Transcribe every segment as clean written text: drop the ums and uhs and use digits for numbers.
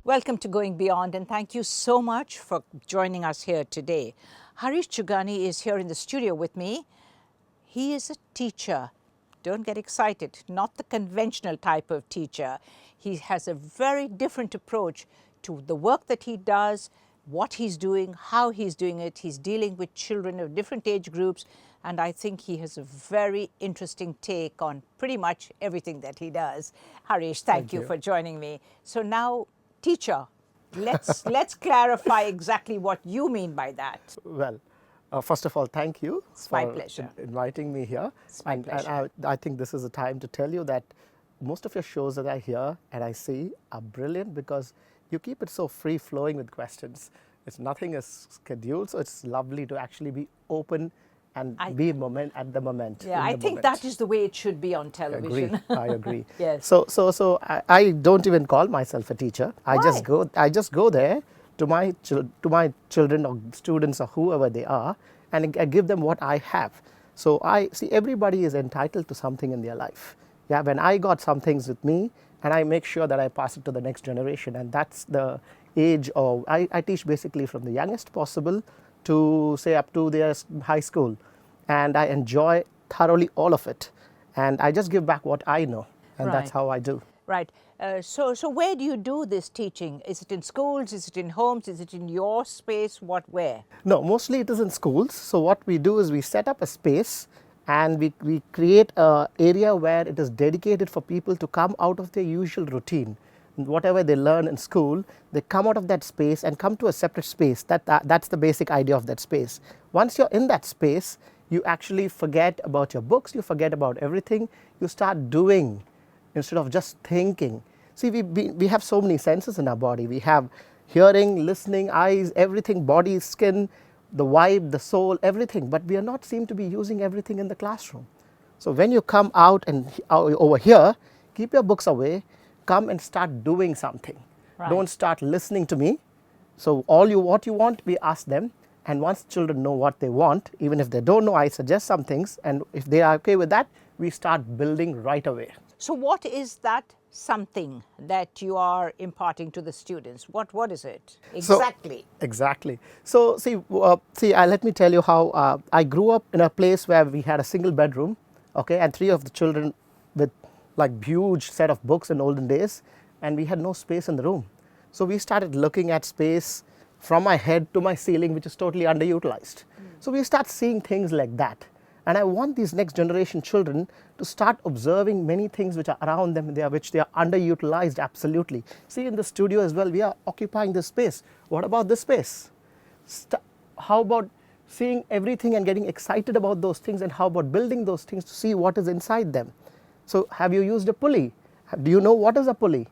Welcome to Going Beyond, and thank you so much for joining us here today. Haresh Chugani is here in the studio with me. He is a teacher. Don't get excited, not the conventional type of teacher. He has a very different approach to the work that he does, what he's doing, how he's doing it. He's dealing with children of different age groups, and I think he has a very interesting take on pretty much everything that he does. Haresh, thank you for joining me. So now, teacher, let's clarify exactly what you mean by that. Well, first of all, thank you my for pleasure. Inviting me here. It's my pleasure. And I think this is a time to tell you that most of your shows that I hear and I see are brilliant because you keep it so free-flowing with questions. Nothing is scheduled, so it's lovely to actually be open and be at the moment. Yeah, I think that is the way it should be on television. I agree. Yes. So I don't even call myself a teacher. Why? I just go there to my children or students or whoever they are, and I give them what I have. So I see everybody is entitled to something in their life. Yeah, when I got some things with me, and I make sure that I pass it to the next generation, and that's the age of I teach basically from the youngest possible to say up to their high school, and I enjoy thoroughly all of it, and I just give back what I know, and that's how I do. Right. So where do you do this teaching? Is it in schools? Is it in homes? Is it in your space? Where? No, mostly it is in schools. So what we do is we set up a space and we create an area where it is dedicated for people to come out of their usual routine. Whatever they learn in school, they come out of that space and come to a separate space. That's the basic idea of that space. Once you're in that space, you actually forget about your books, you forget about everything, you start doing instead of just thinking. See, we have so many senses in our body. We have hearing, listening, eyes, everything, body, skin, the vibe, the soul, everything. But we are not seem to be using everything in the classroom. So when you come out and over here, keep your books away, come and start doing something. Right. Don't start listening to me. So what you want, we ask them. And once children know what they want, even if they don't know, I suggest some things. And if they are okay with that, we start building right away. So what is that something that you are imparting to the students? What is it exactly? Exactly. So see, let me tell you how I grew up in a place where we had a single bedroom, okay, and 3 of the children with like huge set of books in olden days, and we had no space in the room. So we started looking at space from my head to my ceiling, which is totally underutilized. So we start seeing things like that. And I want these next generation children to start observing many things which are around them, which they are underutilized absolutely. See, in the studio as well, we are occupying this space. What about this space? How about seeing everything and getting excited about those things, and how about building those things to see what is inside them? So have you used a pulley? Do you know what is a pulley?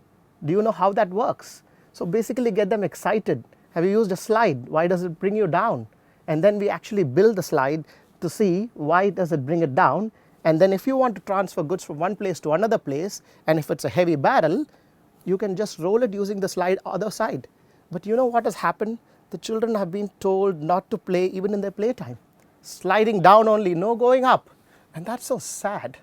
Do you know how that works? So basically get them excited. Have you used a slide? Why does it bring you down? And then we actually build the slide to see why does it bring it down. And then if you want to transfer goods from one place to another place, and if it's a heavy barrel, you can just roll it using the slide other side. But you know what has happened? The children have been told not to play even in their playtime. Sliding down only, no going up. And that's so sad.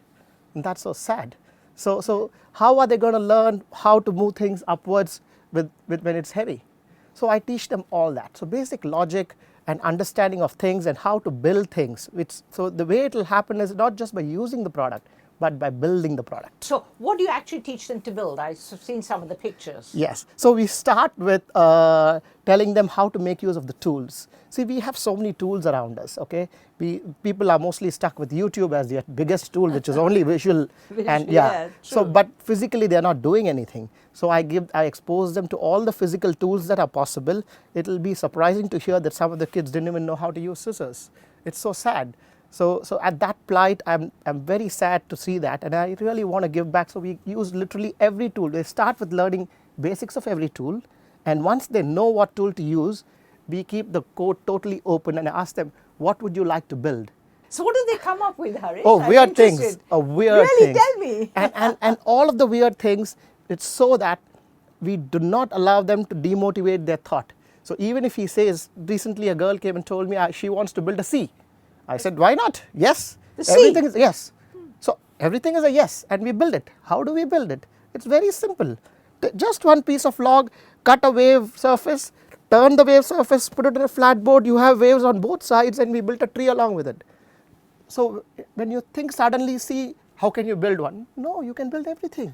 And that's so sad. So how are they going to learn how to move things upwards when it's heavy? So I teach them all that. So basic logic and understanding of things and how to build things. So the way it will happen is not just by using the product, but by building the product. So what do you actually teach them to build? I've seen some of the pictures. Yes. So we start with telling them how to make use of the tools. See, we have so many tools around us, okay? People are mostly stuck with YouTube as their biggest tool, which is only visual. And yeah. So, but physically they are not doing anything. So I expose them to all the physical tools that are possible. It will be surprising to hear that some of the kids didn't even know how to use scissors. It's so sad. So at that plight, I'm very sad to see that, and I really want to give back. So we use literally every tool. They start with learning basics of every tool, and once they know what tool to use, we keep the code totally open and ask them, what would you like to build? So what do they come up with, Haresh? Oh, weird things. Weird really? things. Tell me. and all of the weird things, it's so that we do not allow them to demotivate their thought. So even if he says, recently a girl came and told me she wants to build a sea. I said, why not? Yes. Everything is yes. So everything is a yes, and we build it. How do we build it? It's very simple. Just one piece of log, cut a wave surface, turn the wave surface, put it in a flat board, you have waves on both sides, and we built a tree along with it. So when you think suddenly, see, how can you build one? No, you can build everything.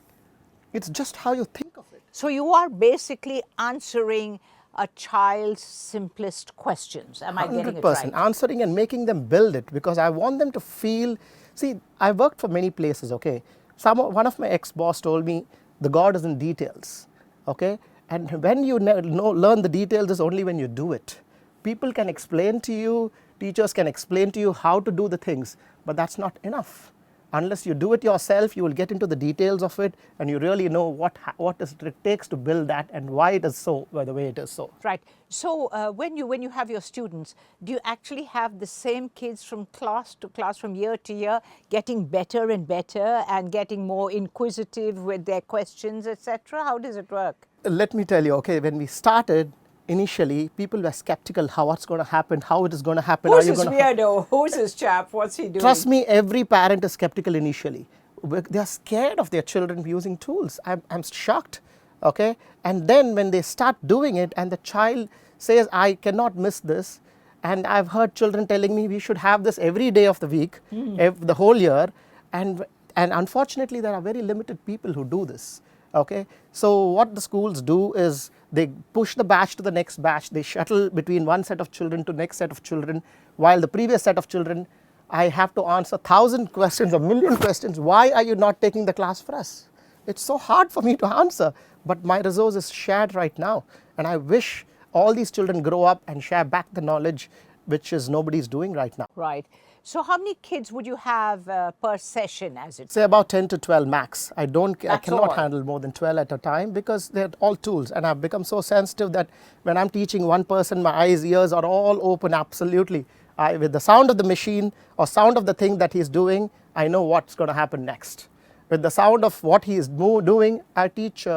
It's just how you think of it. So you are basically answering a child's simplest questions. Am I getting it 100% right? answering and making them build it, because I want them to feel. See, I worked for many places, okay. One of my ex-boss told me, the God is in details, okay. And when you learn the details is only when you do it. People can explain to you, teachers can explain to you how to do the things, but that's not enough. Unless you do it yourself, you will get into the details of it, and you really know what it takes to build that and why it is so, by the way it is so. Right. So when you have your students, do you actually have the same kids from class to class, from year to year, getting better and better and getting more inquisitive with their questions, etc.? How does it work? Let me tell you, okay, when we started, initially people were skeptical, what's going to happen, how it is going to happen. Who's this weirdo? Who's this chap? What's he doing? Trust me, every parent is skeptical initially. They are scared of their children using tools. I'm shocked, okay. And then when they start doing it and the child says, I cannot miss this, and I've heard children telling me we should have this every day of the week, the whole year, and unfortunately there are very limited people who do this, okay. So what the schools do is they push the batch to the next batch, they shuttle between one set of children to next set of children, while the previous set of children, I have to answer 1,000 questions, a million questions. Why are you not taking the class for us? It's so hard for me to answer, but my resource is shared right now, and I wish all these children grow up and share back the knowledge, which is nobody's doing right now. Right. So how many kids would you have per session, as it? Say about 10 to 12 max. I cannot all. handle more than 12 at a time, because they're all tools, and I've become so sensitive that when I'm teaching one person, my eyes, ears are all open absolutely. With the sound of the machine or sound of the thing that he's doing, I know what's going to happen next. With the sound of what he is doing, I teach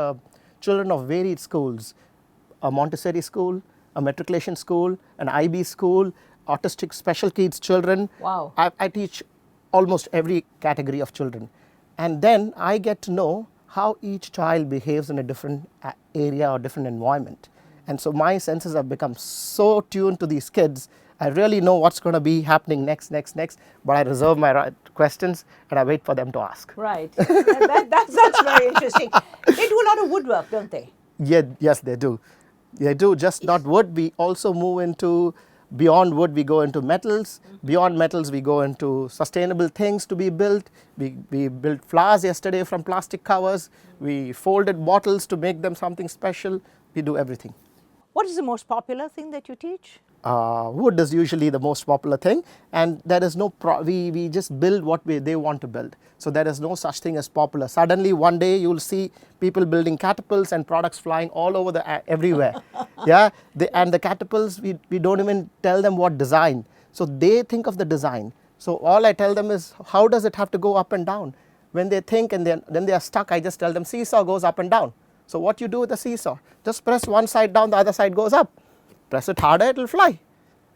children of varied schools, a Montessori school, a matriculation school, an IB school, autistic special kids children. Wow. I teach almost every category of children, and then I get to know how each child behaves in a different area or different environment, and so my senses have become so tuned to these kids. I really know what's going to be happening next, but I reserve my questions and I wait for them to ask. Right. That's very interesting. They do a lot of woodwork, don't they? Yeah, yes, they do. They do, just not wood. We also move into, beyond wood, we go into metals. Beyond metals, we go into sustainable things to be built. We built flowers yesterday from plastic covers. We folded bottles to make them something special. We do everything. What is the most popular thing that you teach? Wood is usually the most popular thing, and there is no, we just build what they want to build. So there is no such thing as popular. Suddenly one day you will see people building catapults and products flying all over everywhere. Yeah, and the catapults, we don't even tell them what design. So they think of the design. So all I tell them is, how does it have to go up and down? When they think and then they are stuck, I just tell them seesaw goes up and down. So what you do with the seesaw? Just press one side down, the other side goes up. Press it harder, it will fly.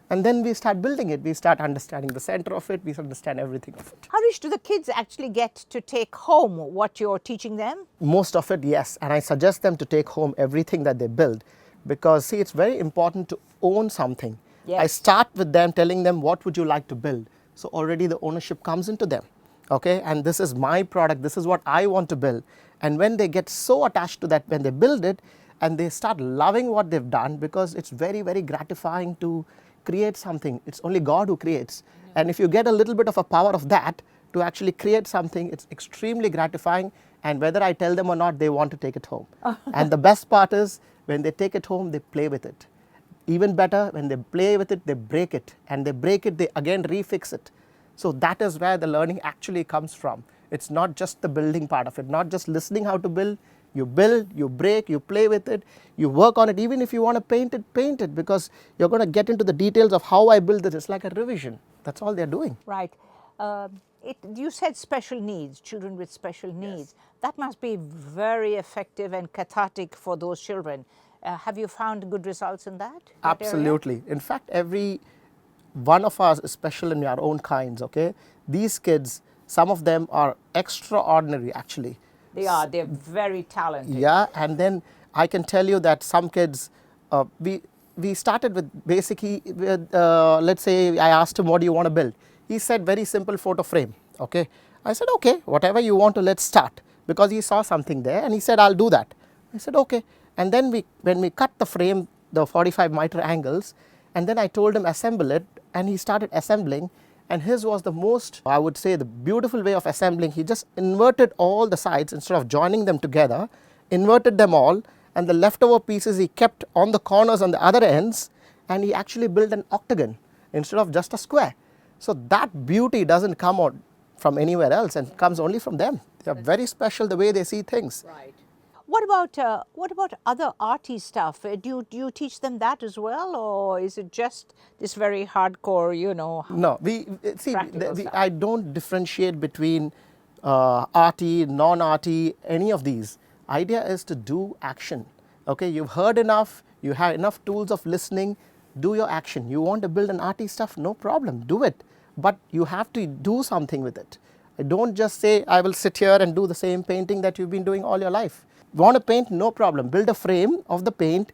And then we start building it. We start understanding the center of it. We understand everything of it. Harish, do the kids actually get to take home what you're teaching them? Most of it, yes. And I suggest them to take home everything that they build. Because, see, it's very important to own something. Yes. I start with them telling them, what would you like to build? So already the ownership comes into them. Okay, and this is my product. This is what I want to build. And when they get so attached to that, when they build it, and they start loving what they've done, because it's very, very gratifying to create something. It's only God who creates. And if you get a little bit of a power of that to actually create something, it's extremely gratifying. And whether I tell them or not, they want to take it home. And the best part is, when they take it home, they play with it. Even better, when they play with it, they break it. And they break it, they again refix it. So that is where the learning actually comes from. It's not just the building part of it, not just listening how to build. You build, you break, you play with it, you work on it. Even if you want to paint it, because you're going to get into the details of how I build this. It's like a revision. That's all they're doing. Right. You said special needs, children with special needs. Yes. That must be very effective and cathartic for those children. Have you found good results in that? Absolutely. In fact, every one of us is special in our own kinds, okay? These kids, some of them are extraordinary actually. They are. They're very talented. Yeah, and then I can tell you that some kids, we started with basically, let's say I asked him, what do you want to build? He said, very simple photo frame. Okay. I said, okay, whatever you want to, let's start, because he saw something there and he said, I'll do that. I said, okay. And then when we cut the frame, the 45 meter angles, and then I told him assemble it, and he started assembling, and his was the most, I would say, the beautiful way of assembling. He just inverted all the sides instead of joining them together, inverted them all, and the leftover pieces he kept on the corners on the other ends, and he actually built an octagon instead of just a square. So that beauty doesn't come out from anywhere else, and comes only from them. They are very special the way they see things. Right. What about other arty stuff? Do you teach them that as well, or is it just this very hardcore, you know? No, we see. Practical stuff. I don't differentiate between arty, non-arty, any of these. Idea is to do action. Okay, you've heard enough. You have enough tools of listening. Do your action. You want to build an arty stuff? No problem. Do it. But you have to do something with it. Don't just say, I will sit here and do the same painting that you've been doing all your life. Want to paint? No problem. Build a frame of the paint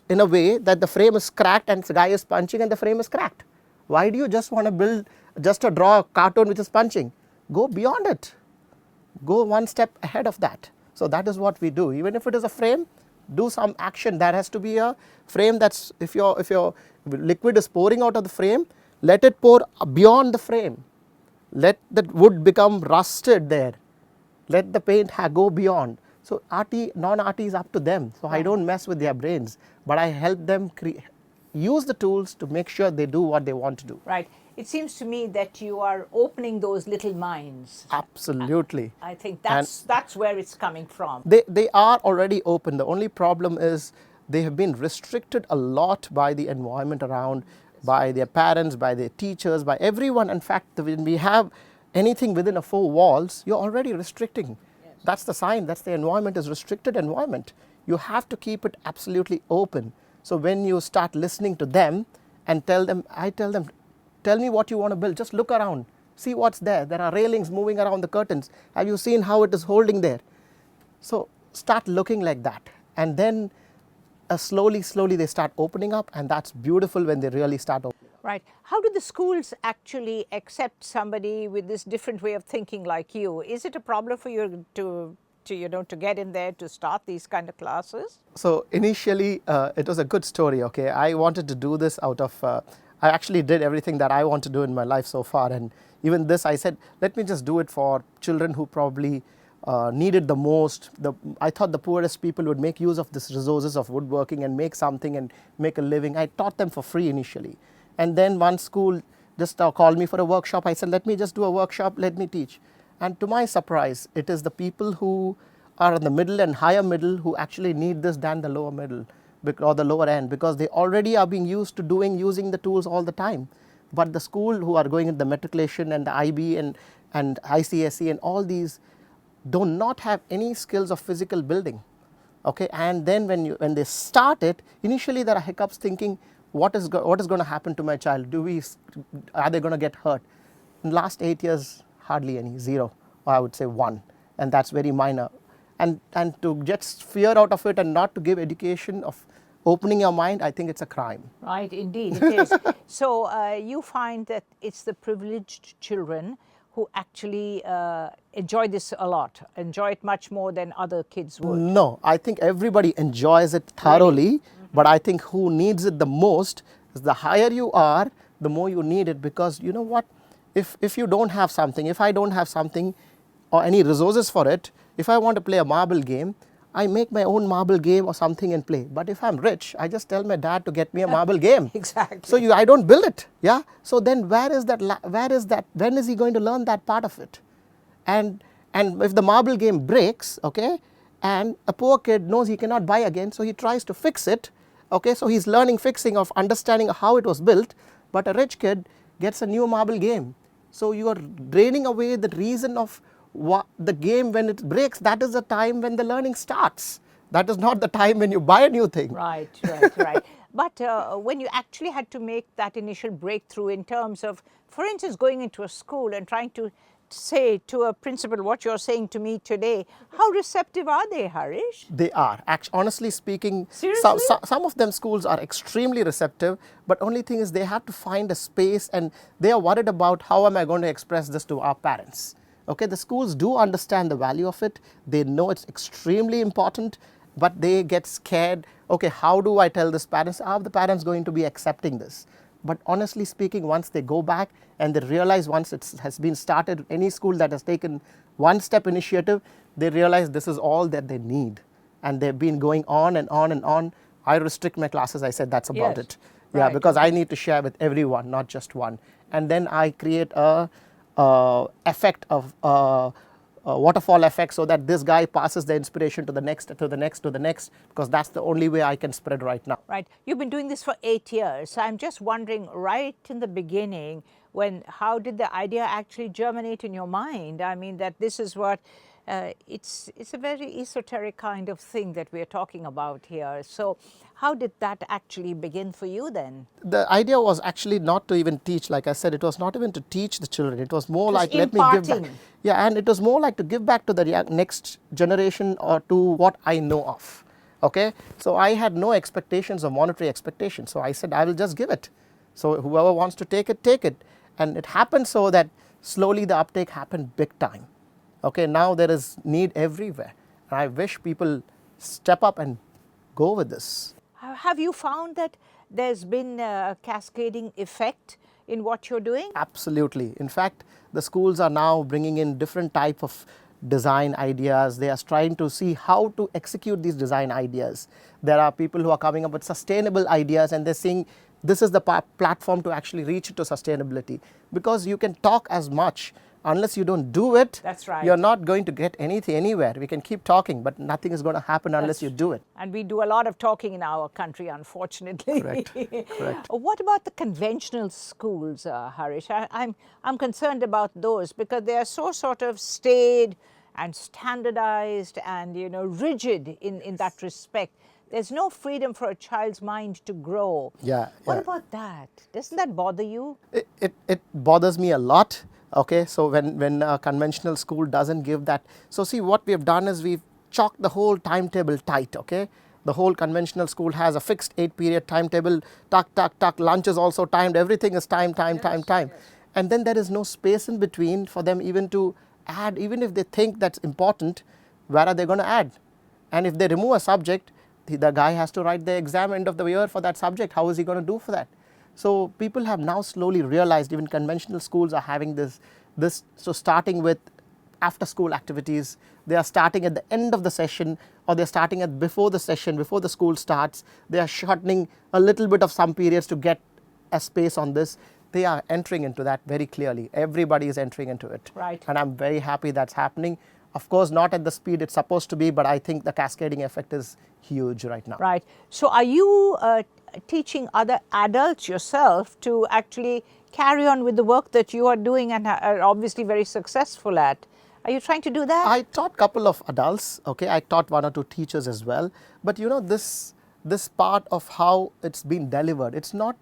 in a way that the frame is cracked and the guy is punching and the frame is cracked. Why do you just want to draw a cartoon which is punching? Go beyond it. Go one step ahead of that. So that is what we do. Even if it is a frame, do some action. That has to be a frame that's, if your liquid is pouring out of the frame, let it pour beyond the frame. Let the wood become rusted there. Let the paint go beyond. So arty, non-arty is up to them. So I don't mess with their brains, but I help them use the tools to make sure they do what they want to do. Right. It seems to me that you are opening those little minds. Absolutely. I think that's where it's coming from. They are already open. The only problem is they have been restricted a lot by the environment around, by their parents, by their teachers, by everyone. In fact, when we have anything within a 4 walls, you're already restricting. Yes. That's the sign. That's the environment is restricted environment. You have to keep it absolutely open. So when you start listening to them and I tell them, tell me what you want to build. Just look around. See what's there. There are railings moving around the curtains. Have you seen how it is holding there? So start looking like that. And then slowly they start opening up, and that's beautiful when they really start opening up. Right. How do the schools actually accept somebody with this different way of thinking like you? Is it a problem for you to get in there to start these kind of classes? So initially, it was a good story. Okay, I wanted to do this out of. I actually did everything that I want to do in my life so far, and even this, I said, let me just do it for children who probably needed the most. I thought the poorest people would make use of these resources of woodworking and make something and make a living. I taught them for free initially. And then one school just called me for a workshop. I said, let me just do a workshop, let me teach. And to my surprise, it is the people who are in the middle and higher middle who actually need this than the lower middle or the lower end, because they already are being used to using the tools all the time. But the school who are going in the matriculation and the IB and ICSE and all these do not have any skills of physical building. Okay, and then when they start it, initially there are hiccups thinking, what is going to happen to my child? Are they going to get hurt? In the last 8 years, hardly any, 0, or I would say 1, and that's very minor. And to just fear out of it and not to give education of opening your mind, I think it's a crime. Right, indeed it is. So you find that it's the privileged children who actually enjoy this a lot, enjoy it much more than other kids would? No, I think everybody enjoys it thoroughly, really? But I think who needs it the most is the higher you are, the more you need it, because you know what, if you don't have something, if I don't have something or any resources for it, if I want to play a marble game, I make my own marble game or something and play. But if I'm rich, I just tell my dad to get me a marble game. Exactly. So I don't build it. Yeah. So then where is that? When is he going to learn that part of it? And if the marble game breaks, okay, and a poor kid knows he cannot buy again, so he tries to fix it. Okay. So he's learning fixing of understanding how it was built. But a rich kid gets a new marble game. So you are draining away the reason of the game. When it breaks, that is the time when the learning starts. That is not the time when you buy a new thing. Right. But when you actually had to make that initial breakthrough in terms of, for instance, going into a school and trying to say to a principal what you're saying to me today, how receptive are they, Harish? They are. Honestly speaking, Seriously? some of them schools are extremely receptive, but only thing is they have to find a space, and they are worried about how am I going to express this to our parents. Okay, the schools do understand the value of it. They know it's extremely important, but they get scared. Okay, how do I tell this parents? Are the parents going to be accepting this? But honestly speaking, once they go back and they realize once it has been started, any school that has taken one step initiative, they realize this is all that they need. And they've been going on and on and on. I restrict my classes, I said that's about it. Yeah, Right. because I need to share with everyone, not just one. And then I create a effect of waterfall effect, so that this guy passes the inspiration to the next, to the next, to the next, because that's the only way I can spread right now. Right. You've been doing this for 8 years. So I'm just wondering, right in the beginning, how did the idea actually germinate in your mind? I mean, that this is what, it's a very esoteric kind of thing that we're talking about here. So how did that actually begin for you then? The idea was actually not to even teach, like I said, it was not even to teach the children. It was more like, let me give back. Yeah, and it was more like to give back to the next generation or to what I know of. Okay, so I had no expectations or monetary expectations. So I said, I will just give it. So whoever wants to take it, take it. And it happened so that slowly the uptake happened big time. Okay, now there is need everywhere. And I wish people step up and go with this. Have you found that there's been a cascading effect in what you're doing? Absolutely. In fact, the schools are now bringing in different type of design ideas. They are trying to see how to execute these design ideas. There are people who are coming up with sustainable ideas, and they're saying this is the platform to actually reach to sustainability. Because you can talk as much, unless you don't do it, that's right, you're not going to get anything anywhere. We can keep talking, but nothing is going to happen unless you do it. And we do a lot of talking in our country, unfortunately. Correct. Correct. What about the conventional schools, Harish? I'm concerned about those because they are so sort of staid and standardized and, you know, rigid in that respect. There's no freedom for a child's mind to grow. Yeah. What about that? Doesn't that bother you? It bothers me a lot. Okay, so when a conventional school doesn't give that, so see what we have done is we've chalked the whole timetable tight. Okay, the whole conventional school has a fixed 8-period timetable, tuck, lunch is also timed, everything is time. And then there is no space in between for them even to add. Even if they think that's important, where are they going to add? And if they remove a subject, the guy has to write the exam end of the year for that subject. How is he going to do for that? So people have now slowly realized, even conventional schools are having this. So starting with after school activities, they are starting at the end of the session, or they're starting at before the session, before the school starts. They are shortening a little bit of some periods to get a space on this. They are entering into that very clearly. Everybody is entering into it. Right. And I'm very happy that's happening. Of course, not at the speed it's supposed to be, but I think the cascading effect is huge right now. Right. So are you teaching other adults yourself to actually carry on with the work that you are doing and are obviously very successful at? Are you trying to do that? I taught a couple of adults. Okay, I taught 1 or 2 teachers as well. But you know, this part of how it's been delivered, it's not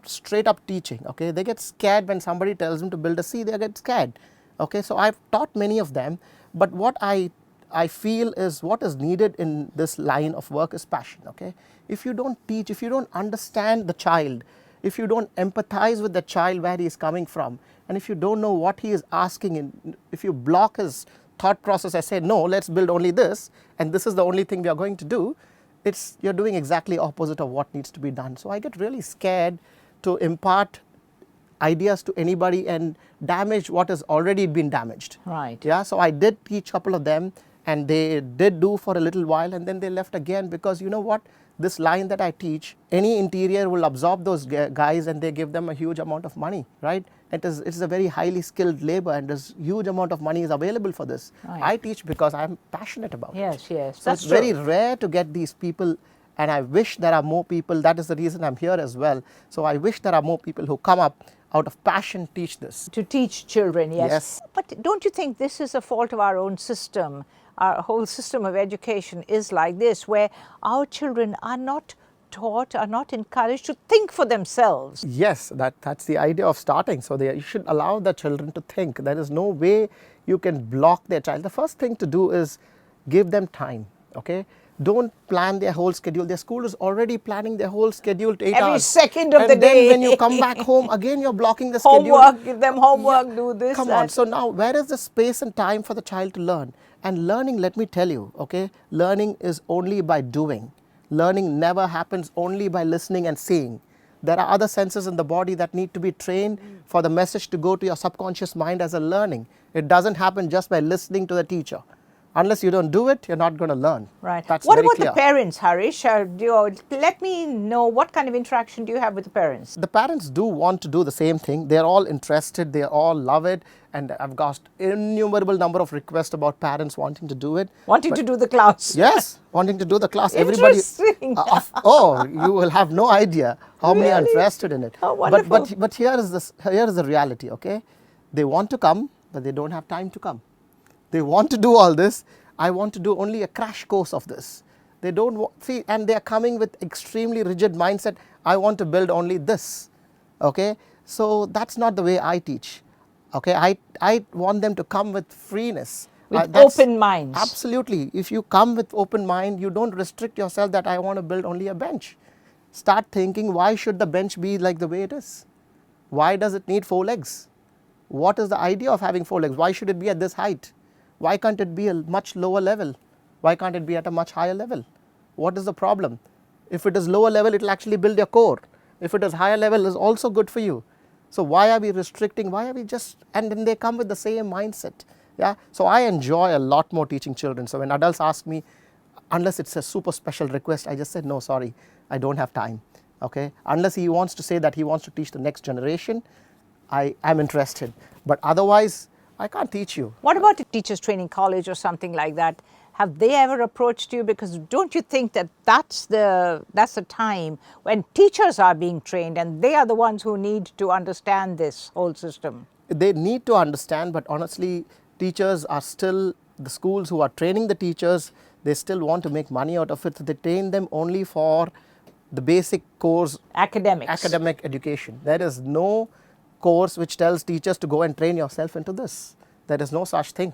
straight up teaching. Okay, they get scared when somebody tells them to build a C. They get scared. Okay, so I've taught many of them. But what I feel is what is needed in this line of work is passion. Okay, if you don't teach, if you don't understand the child, if you don't empathize with the child where he is coming from, and if you don't know what he is asking, and if you block his thought process and say, no, let's build only this, and this is the only thing we are going to do, you're doing exactly opposite of what needs to be done. So I get really scared to impart ideas to anybody and damage what has already been damaged. Right. Yeah, so I did teach a couple of them, and they did do for a little while, and then they left again, because you know what, this line that I teach, any interior will absorb those guys, and they give them a huge amount of money, right? It's a very highly skilled labor, and there's huge amount of money is available for this. Right. I teach because I'm passionate about it. Yes. So it's very rare to get these people, and I wish there are more people. That is the reason I'm here as well. So I wish there are more people who come up out of passion teach this. To teach children, yes. Yes. But don't you think this is a fault of our own system? Our whole system of education is like this, where our children are not taught, are not encouraged to think for themselves. Yes, that's the idea of starting. So you should allow the children to think. There is no way you can block their child. The first thing to do is give them time, okay? Don't plan their whole schedule. Their school is already planning their whole schedule to 8 hours. Every second of and the then day. when you come back home, again you're blocking the schedule. Homework, give them homework, do this, Come that. on, so now where is the space and time for the child to learn? And learning, let me tell you, okay, learning is only by doing. Learning never happens only by listening and seeing. There are other senses in the body that need to be trained for the message to go to your subconscious mind as a learning. It doesn't happen just by listening to the teacher. Unless you don't do it, you're not going to learn. Right. That's What very about clear. the parents, Harish? Let me know, what kind of interaction do you have with the parents? The parents do want to do the same thing. They're all interested, they all love it, and I've got innumerable number of requests about parents wanting to do it. Wanting to do the class. Yes, wanting to do the class. Interesting. You will have no idea how many are Really? interested in it. Oh, wonderful. But here is the reality, okay? They want to come, but they don't have time to come. They want to do all this. I want to do only a crash course of this. They don't see, and they are coming with extremely rigid mindset. I want to build only this, okay? So that's not the way I teach, okay? I want them to come with freeness. With open minds. Absolutely. If you come with open mind, you don't restrict yourself that I want to build only a bench. Start thinking, why should the bench be like the way it is? Why does it need 4 legs? What is the idea of having 4 legs? Why should it be at this height? Why can't it be a much lower level? Why can't it be at a much higher level? What is the problem? If it is lower level, it will actually build your core. If it is higher level, it is also good for you. So why are we restricting? Why are we just, and then they come with the same mindset. Yeah. So I enjoy a lot more teaching children. So when adults ask me, unless it's a super special request, I just said, no, sorry, I don't have time. Okay. Unless he wants to say that he wants to teach the next generation, I am interested. But otherwise, I can't teach you. What about a teachers training college or something like that? Have they ever approached you? Because don't you think that that's the time when teachers are being trained and they are the ones who need to understand this whole system? They need to understand, but honestly, teachers are still, the schools who are training the teachers, they still want to make money out of it. So they train them only for the basic course. Academics. Academic education. There is no course which tells teachers to go and train yourself into this. There is no such thing.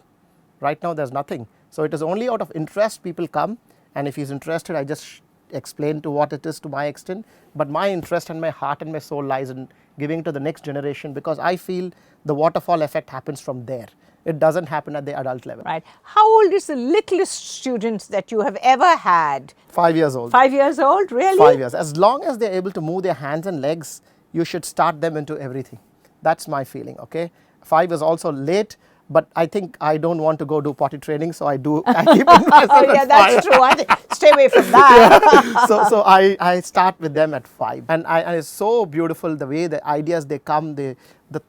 Right now there's nothing. So it is only out of interest people come, and if he's interested, I just explain to what it is to my extent. But my interest and my heart and my soul lies in giving to the next generation, because I feel the waterfall effect happens from there. It doesn't happen at the adult level. Right. How old is the littlest student that you have ever had? 5 years old. 5 years old, really? 5 years. As long as they're able to move their hands and legs, you should start them into everything. That's my feeling, okay? 5 is also late, but I think I don't want to go do potty training, so I keep it myself Oh, yeah, at that's 5. true. I think, stay away from that. So I start with them at 5, and it's so beautiful the way the ideas they come, the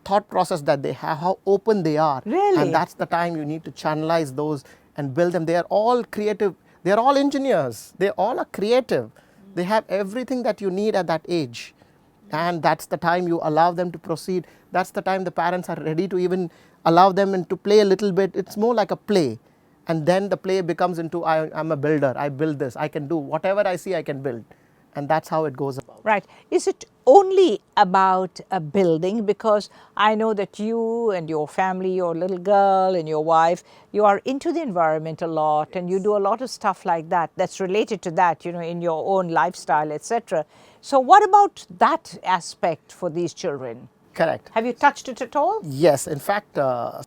thought process that they have, how open they are. Really? And that's the time you need to channelize those and build them. They are all creative. They are all engineers. They all are creative. They have everything that you need at that age. And that's the time you allow them to proceed. That's the time the parents are ready to even allow them to play a little bit. It's more like a play. And then the play becomes into, I'm a builder. I build this. I can do whatever I see, I can build. And that's how it goes about. Right. Is it only about a building? Because I know that you and your family, your little girl and your wife, you are into the environment a lot, and you do a lot of stuff like that that's related to that, in your own lifestyle, etc. So what about that aspect for these children? Correct. Have you touched it at all? Yes. In fact,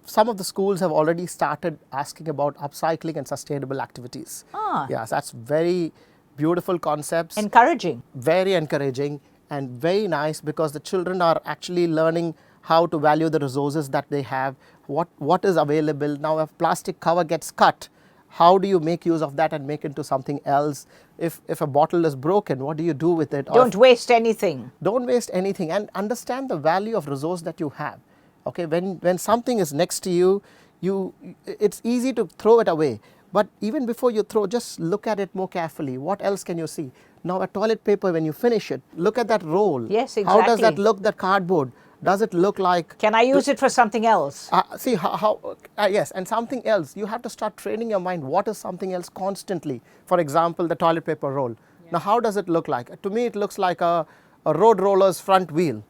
some of the schools have already started asking about upcycling and sustainable activities. Yes, that's very beautiful concepts. Encouraging. Very encouraging and very nice, because the children are actually learning how to value the resources that they have, what is available. Now if plastic cover gets cut, how do you make use of that and make it into something else? If a bottle is broken, what do you do with it? Don't waste anything. Don't waste anything, and understand the value of resource that you have. Okay, when something is next to you, it's easy to throw it away. But even before you throw, just look at it more carefully. What else can you see? Now a toilet paper, when you finish it, look at that roll. Yes, exactly. How does that look, that cardboard? Does it look like... Can I use it for something else? See yes, and something else. You have to start training your mind. What is something else constantly? For example, the toilet paper roll. Now how does it look like? To me it looks like a road roller's front wheel.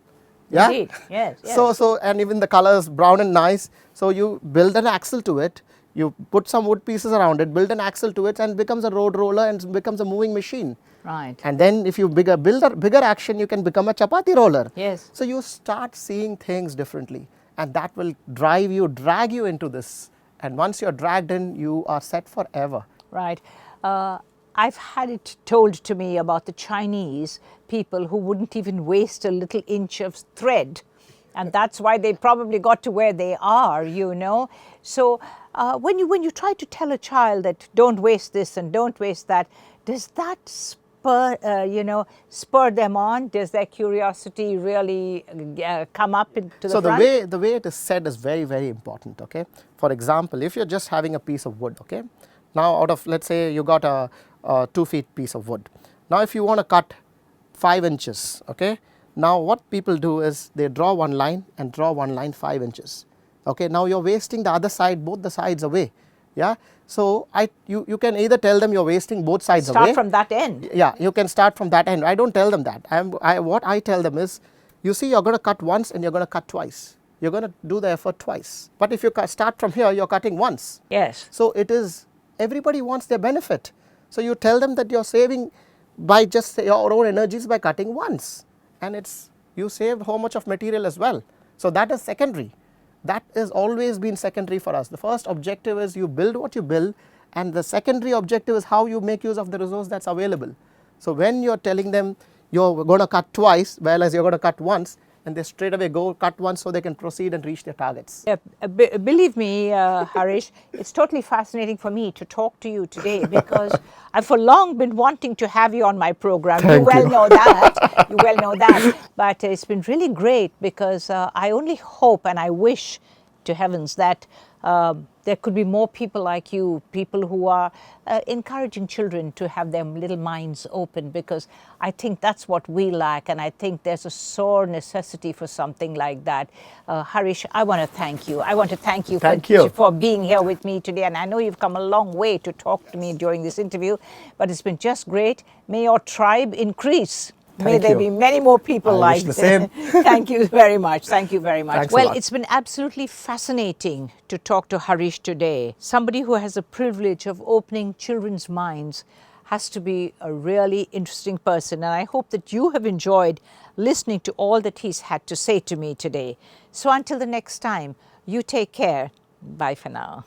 Yeah? Indeed, yes, yes. So and even the color is brown and nice. So you build an axle to it, you put some wood pieces around it, build an axle to it, and it becomes a road roller and becomes a moving machine. Right. And then if you build a bigger action, you can become a chapati roller. Yes. So you start seeing things differently, and that will drag you into this. And once you're dragged in, you are set forever. Right. I've had it told to me about the Chinese people who wouldn't even waste a little inch of thread. And that's why they probably got to where they are, you know. So when you try to tell a child that don't waste this and don't waste that, does that spur them on? Does their curiosity really come up into the so front? the way it is said is very, very important. Okay. For example, if you're just having a piece of wood, okay. Now out of, let's say you got a 2 feet piece of wood. Now if you want to cut 5 inches, okay. Now what people do is they draw one line and draw one line 5 inches. Okay. Now you're wasting the other side, both the sides away. Yeah. So you can either tell them you're wasting both sides away. Start from that end. Yeah, you can start from that end. I don't tell them that. What I tell them is, you see, you're going to cut once and you're going to cut twice. You're going to do the effort twice. But if you start from here, you're cutting once. Yes. So it is, everybody wants their benefit. So you tell them that you're saving by just your own energies by cutting once. And you save how much of material as well. So that is secondary. That has always been secondary for us. The first objective is you build what you build, and the secondary objective is how you make use of the resource that's available. So when you're telling them you're going to cut twice, whereas you're going to cut once, and they straight away go cut once so they can proceed and reach their targets. Believe me, Haresh, it's totally fascinating for me to talk to you today because I've for long been wanting to have you on my program. Thank you well you. know that. You well know that. But it's been really great because I only hope and I wish to heavens that there could be more people like you, people who are encouraging children to have their little minds open, because I think that's what we lack, and I think there's a sore necessity for something like that. Haresh, I want to thank you. I want to thank you, for being here with me today, and I know you've come a long way to talk to me during this interview, but it's been just great. May your tribe increase. May there be many more people like the same. Thank you very much. Thank you very much. Thanks Well, it's been absolutely fascinating to talk to Haresh today. Somebody who has the privilege of opening children's minds has to be a really interesting person. And I hope that you have enjoyed listening to all that he's had to say to me today. So until the next time, you take care. Bye for now.